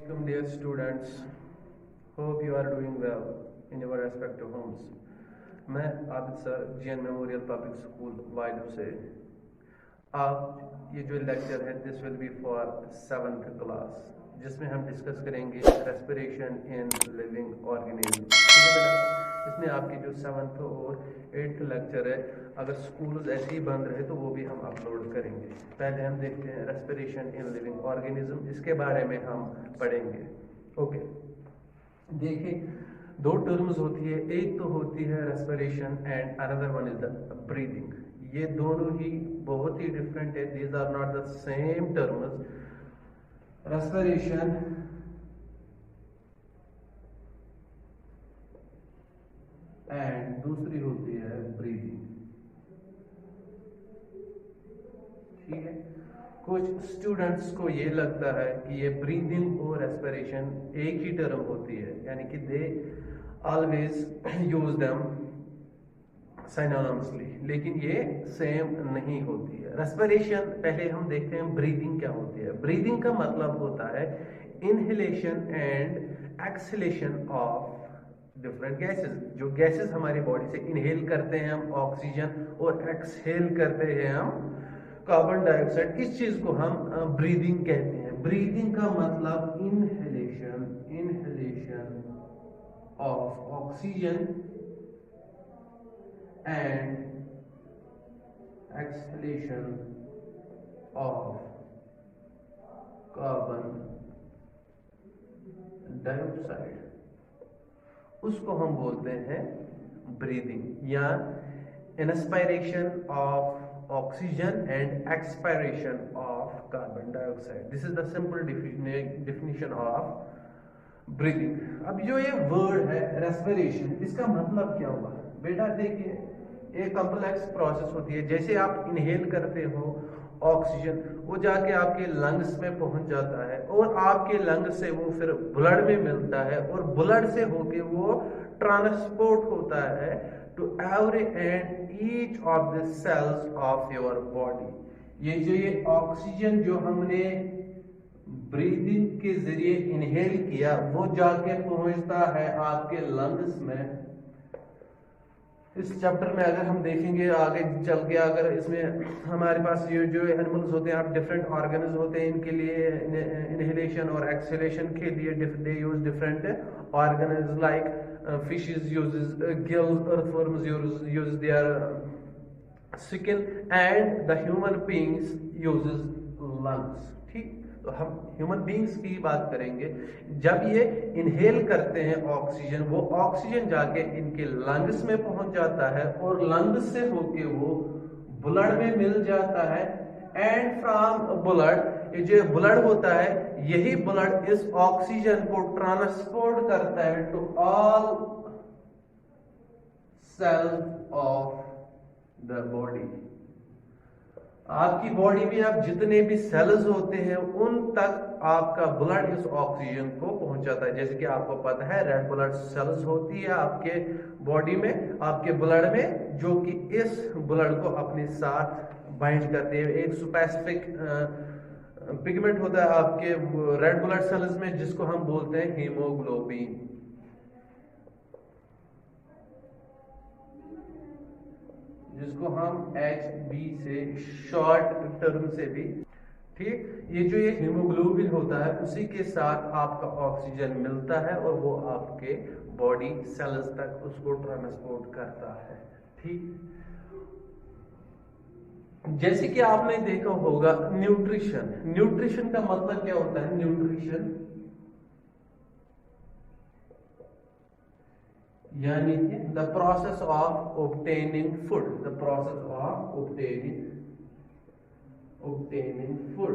Welcome dear students, hope you are doing well in your respective homes. मैं Abid sir GN memorial public school वाइडू से आप ये जो लेक्चर है this will be for 7th class, जिसमें हम डिस्कस करेंगे रेस्पिरेशन इन लिविंग ऑर्गेनिज्म। ठीक है बेटा, इसमें आपकी जो 7th और 8th लेक्चर है, अगर स्कूल ऐसे ही बंद रहे तो वो भी हम अपलोड करेंगे। पहले हम देखते हैं रेस्पिरेशन इन लिविंग ऑर्गेनिज्म, इसके बारे में हम पढ़ेंगे। ओके, देखिए दो टर्म्स होती है, एक तो होती है respiration and another one is the breathing. ये दोनों ही बहुत ही डिफरेंट है, these are not the same terms. Respiration and दूसरी होती है ब्रीदिंग। ठीक है, कुछ स्टूडेंट्स को ये लगता है कि ये ब्रीदिंग और रेस्पिरेशन एक ही टर्म होती है, यानी कि they always use them synonymously, लेकिन ये सेम नहीं होती है। रेस्पिरेशन पहले हम देखते हैं ब्रीदिंग क्या होती है। ब्रीदिंग का मतलब होता है inhalation and exhalation of different gases. जो गैसेस हमारी बॉडी से इनहेल करते हैं हम ऑक्सीजन और एक्सहेल करते हैं हम कार्बन डाइऑक्साइड, इस चीज को हम ब्रीदिंग कहते हैं। ब्रीदिंग का मतलब inhalation of oxygen and exhalation of carbon dioxide, उसको हम बोलते हैं ब्रीदिंग। या inspiration of oxygen and expiration of carbon dioxide, this is the simple definition of breathing. अब जो ये वर्ड है रेस्पिरेशन, इसका मतलब क्या हुआ बेटा? देखिए, एक कॉम्प्लेक्स प्रोसेस होती है। जैसे आप इनहेल करते हो ऑक्सीजन, वो जाके आपके लंग्स में पहुंच जाता है और आपके लंग्स से वो फिर ब्लड में मिलता है और ब्लड से होके वो ट्रांसपोर्ट होता है to every and each of the cells of your body. ये ऑक्सीजन जो हमने ब्रीदिंग के जरिए इनहेल किया, वो जाके पहुंचता है आपके लंग्स में। इस चैप्टर में अगर हम देखेंगे आगे चल के, अगर इसमें हमारे पास ये जो एनिमल्स होते हैं, आप डिफरेंट ऑर्गन्स होते हैं, इनके लिए इनहेलेशन और एक्सहेलेशन के लिए they use different organs like fishes uses gills, earthworms use their skin, and the human beings uses lungs। ठीक, तो हम ह्यूमन बींग्स की बात करेंगे। जब ये इनहेल करते हैं ऑक्सीजन, वो ऑक्सीजन जाके इनके लंग्स में पहुंच जाता है और लंग्स से होके वो ब्लड में मिल जाता है। एंड फ्रॉम ब्लड, ये जो ब्लड होता है, यही ब्लड इस ऑक्सीजन को ट्रांसपोर्ट करता है to all cells of the body. आपकी बॉडी में आप जितने भी सेल्स होते हैं उन तक आपका ब्लड इस ऑक्सीजन को पहुंचाता है। जैसे कि आपको पता है रेड ब्लड सेल्स होती है आपके बॉडी में, आपके ब्लड में, जो कि इस ब्लड को अपने साथ बाइंड करते हैं। एक स्पेसिफिक पिगमेंट होता है आपके रेड ब्लड सेल्स में, जिसको हम बोलते हैं हीमोग्लोबिन। जिसको हम HB से शॉर्ट टर्म से भी, ठीक, ये हीमोग्लोबिन होता है, उसी के साथ आपका ऑक्सीजन मिलता है और वो आपके बॉडी सेल्स तक उसको ट्रांसपोर्ट करता है। ठीक, जैसे कि आपने देखा होगा न्यूट्रिशन। न्यूट्रिशन का मतलब क्या होता है? न्यूट्रिशन यानी कि the process of obtaining food, the process of obtaining food.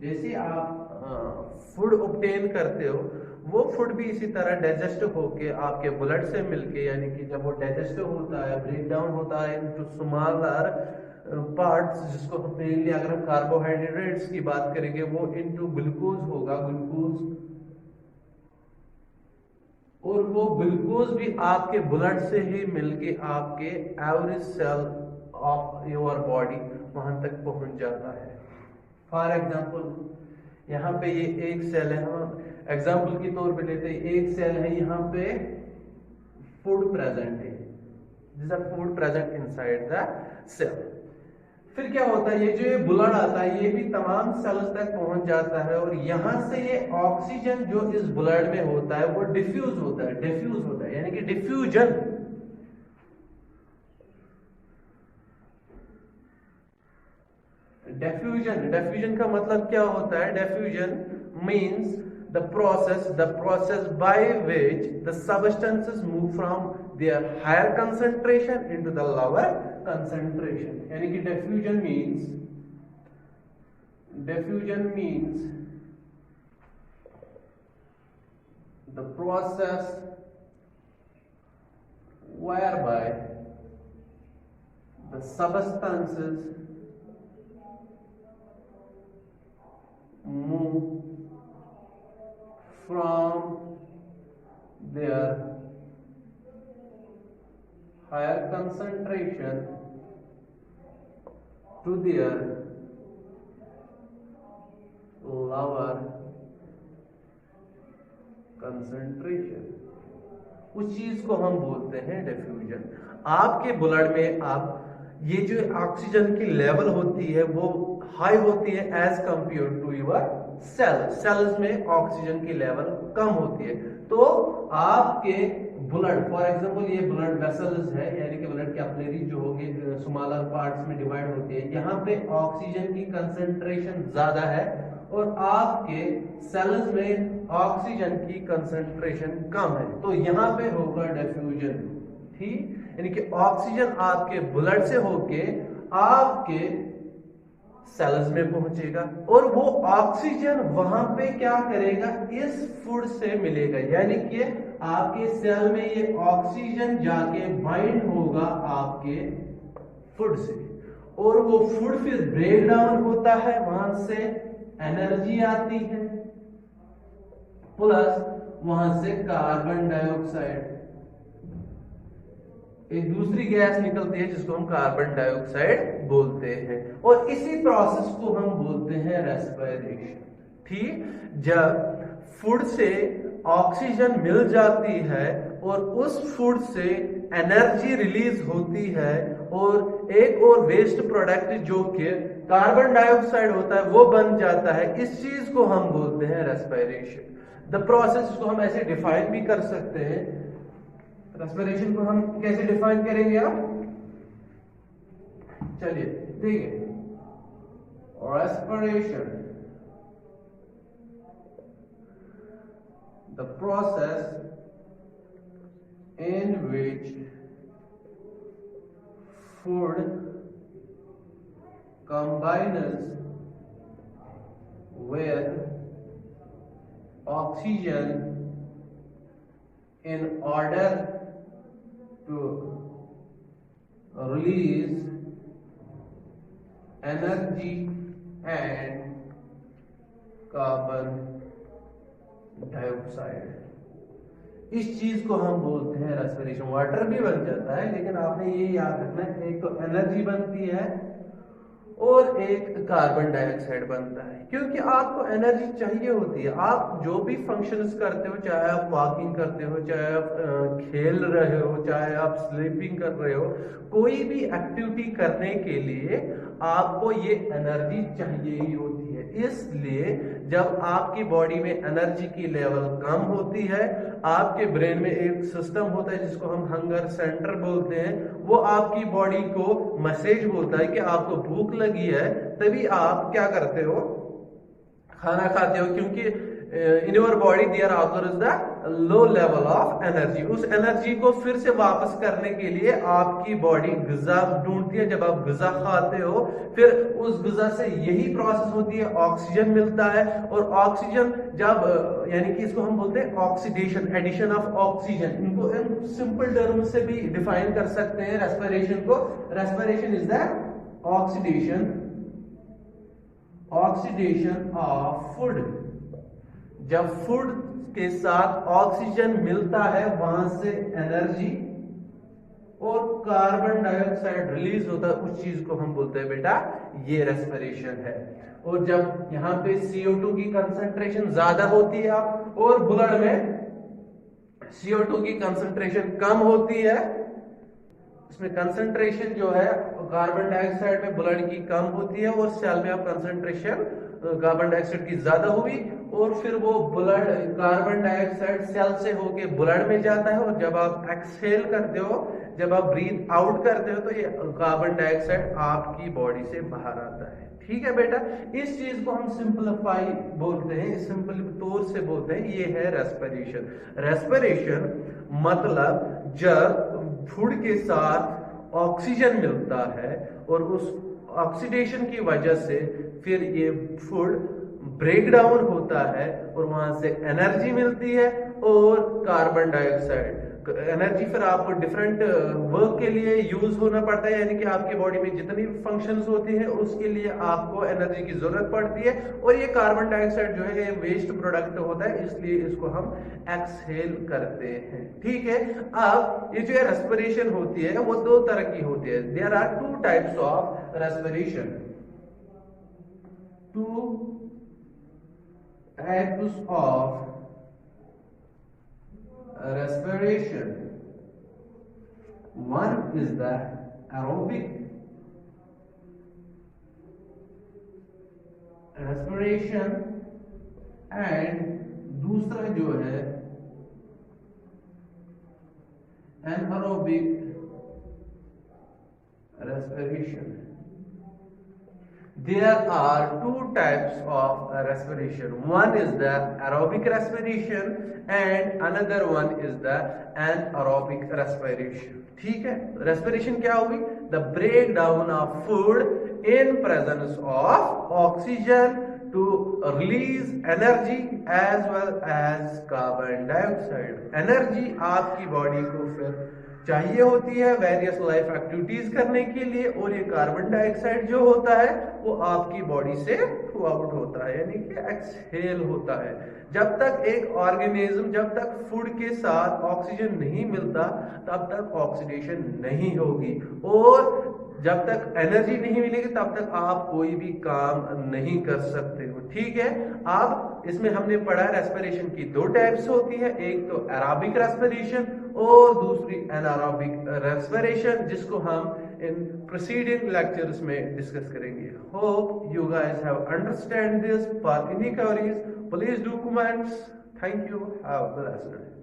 जैसे आप फूड ऑब्टेन करते हो, वो फूड भी इसी तरह डाइजेस्ट होके आपके ब्लड से मिलके, यानी कि जब वो डाइजेस्ट होता है, ब्रेक डाउन होता है इनटू स्मॉलर पार्ट्स, जिसको मेनली अगर हम कार्बोहाइड्रेट्स की बात करेंगे, वो इनटू ग्लूकोज होगा, ग्लूकोज, और वो ग्लूकोज भी आपके ब्लड से ही मिलके आपके every cell of your body वहां तक पहुंच जाता है। फॉर एग्जाम्पल, यहाँ पे ये एक सेल है, हम एग्जाम्पल के तौर पे लेते हैं, एक सेल है, यहाँ पे फूड प्रेजेंट है, this are food present inside the cell. फिर क्या होता है, ये जो ये ब्लड आता है ये भी तमाम सेल्स तक पहुंच जाता है, और यहां से ये ऑक्सीजन जो इस ब्लड में होता है वो डिफ्यूज होता है, यानी कि डिफ्यूजन। डिफ्यूजन का मतलब क्या होता है? Diffusion means the process by which the substances move from their higher concentration into the lower concentration, यानी कि diffusion means the process whereby the substances move from their higher concentration to their lower concentration, उस चीज को हम बोलते हैं diffusion. आपके blood में आप ये जो ऑक्सीजन की लेवल होती है वो हाई होती है as compare to your cells में ऑक्सीजन की लेवल कम होती है। तो आपके ब्लड, फॉर एग्जांपल ये ब्लड वेसल्स है, यानी कि ब्लड कैपिलरी जो होगी स्मॉलर पार्ट्स में डिवाइड होती है, यहाँ पे ऑक्सीजन की कंसंट्रेशन ज्यादा है और आपके सेल्स में ऑक्सीजन की कंसंट्रेशन कम है, तो यहाँ पे होगा डिफ्यूजन। ठीक, यानी कि ऑक्सीजन आपके ब्लड से होके आपके सेल्स में पहुंचेगा और वो ऑक्सीजन वहां पे क्या करेगा, इस फूड से मिलेगा, यानी कि आपके सेल में ये ऑक्सीजन जाके बाइंड होगा आपके फूड से, और वो फूड फिर ब्रेक डाउन होता है, वहां से एनर्जी आती है, प्लस वहां से कार्बन डाइऑक्साइड, एक दूसरी गैस निकलती है जिसको हम कार्बन डाइऑक्साइड बोलते हैं, और इसी प्रोसेस को हम बोलते हैं रेस्पिरेशन। ठीक, जब फूड से ऑक्सीजन मिल जाती है और उस फूड से एनर्जी रिलीज होती है और एक और वेस्ट प्रोडक्ट जो कि कार्बन डाइऑक्साइड होता है वो बन जाता है, इस चीज को हम बोलते हैं रेस्पिरेशन। द प्रोसेस को हम ऐसे डिफाइन भी कर सकते हैं। रेस्पिरेशन को हम कैसे डिफाइन करेंगे आप? चलिए देखिए, respiration, the process in which food combines with oxygen in order to release energy and carbon dioxide, इस चीज को हम बोलते हैं रेस्पिरेशन। वाटर भी बन जाता है, लेकिन आपने ये याद रखना है, एक तो एनर्जी बनती है और एक कार्बन डाइऑक्साइड बनता है, क्योंकि आपको एनर्जी चाहिए होती है। आप जो भी फंक्शंस करते हो, चाहे आप वॉकिंग करते हो, चाहे आप खेल रहे हो, चाहे आप स्लीपिंग कर रहे हो, कोई भी एक्टिविटी करने के लिए आपको ये एनर्जी चाहिए ही होती है। इसलिए जब आपकी बॉडी में एनर्जी की लेवल कम होती है, आपके ब्रेन में एक सिस्टम होता है जिसको हम हंगर सेंटर बोलते हैं, वो आपकी बॉडी को मैसेज बोलता है कि आपको भूख लगी है, तभी आप क्या करते हो, खाना खाते हो, क्योंकि in your body there also is the low level of energy. उस एनर्जी को फिर से वापस करने के लिए आपकी बॉडी ग़िज़ा ढूंढती है। जब आप ग़िज़ा खाते हो, फिर उस ग़िज़ा से यही प्रोसेस होती है, ऑक्सीजन मिलता है, और ऑक्सीजन जब यानी कि इसको हम बोलते हैं ऑक्सीडेशन, एडिशन ऑफ ऑक्सीजन। इनको इन सिंपल टर्म से भी डिफाइन कर सकते हैं रेस्पिरेशन को। Respiration is the oxidation of food. जब फूड के साथ ऑक्सीजन मिलता है, वहां से एनर्जी और कार्बन डाइऑक्साइड रिलीज होता है, उस चीज को हम बोलते हैं बेटा ये रेस्पिरेशन है। और जब यहाँ पे CO2 की कंसंट्रेशन ज्यादा होती है और ब्लड में CO2 की कंसंट्रेशन कम होती है, इसमें कंसंट्रेशन जो है कार्बन डाइऑक्साइड में ब्लड की कम होती है और सेल में अब कंसंट्रेशन कार्बन डाइऑक्साइड की ज्यादा हुई और फिर वो ब्लड कार्बन डाइऑक्साइड सेल से होके ब्लड में जाता है और जब आप एक्सहेल करते हो, जब आप ब्रीथ आउट करते हो तो ये कार्बन डाइऑक्साइड आपकी बॉडी से बाहर आता है। ठीक है बेटा, इस चीज को हम सिंपलीफाई बोलते हैं, सिंपल तौर से बोलते हैं, ये है रेस्पिरेशन। रेस्पिरेशन मतलब जब फूड के साथ ऑक्सीजन मिलता है और उस ऑक्सीडेशन की वजह से फिर ये फूड ब्रेक डाउन होता है और वहां से एनर्जी मिलती है और कार्बन डाइऑक्साइड एनर्जी फिर आपको डिफरेंट वर्क के लिए यूज होना पड़ता है, यानी कि आपकी बॉडी में जितनी फंक्शंस होती हैं उसके लिए आपको एनर्जी की जरूरत पड़ती है और ये कार्बन डाइऑक्साइड जो है ये वेस्ट प्रोडक्ट होता है, इसलिए इसको हम एक्सहेल करते हैं। ठीक है, अब ये जो रेस्पिरेशन होती है वो दो तरह की होती है। There are two types of respiration, two types of respiration. One is the aerobic respiration and दूसरा जो है anaerobic respiration. There are two types of respiration. One is the aerobic respiration and another one is the anaerobic respiration. ठीक है, respiration क्या होगी? The breakdown of food in presence of oxygen to release energy as well as carbon dioxide. Energy आपकी body को फिर चाहिए होती है वेरियस लाइफ एक्टिविटीज करने के लिए और ये कार्बन डाइऑक्साइड जो होता है वो आपकी बॉडी से थ्रू आउट होता है, यानी कि एक्सहेल होता है। जब तक एक ऑर्गेनिज्म, जब तक फूड के साथ ऑक्सीजन नहीं मिलता तब तक ऑक्सीडेशन नहीं होगी और जब तक एनर्जी नहीं मिलेगी तब तक आप कोई भी काम नहीं कर सकते हो। ठीक है, अब इसमें हमने पढ़ा रेस्पिरेशन की दो टाइप्स होती है, एक तो एरोबिक रेस्पिरेशन और दूसरी एनारोबिक रेस्पिरेशन, जिसको हम इन प्रीसीडिंग लेक्चर्स में डिस्कस करेंगे। Hope you guys have understand this. For any queries please do comments. Thank you, have a blessed day.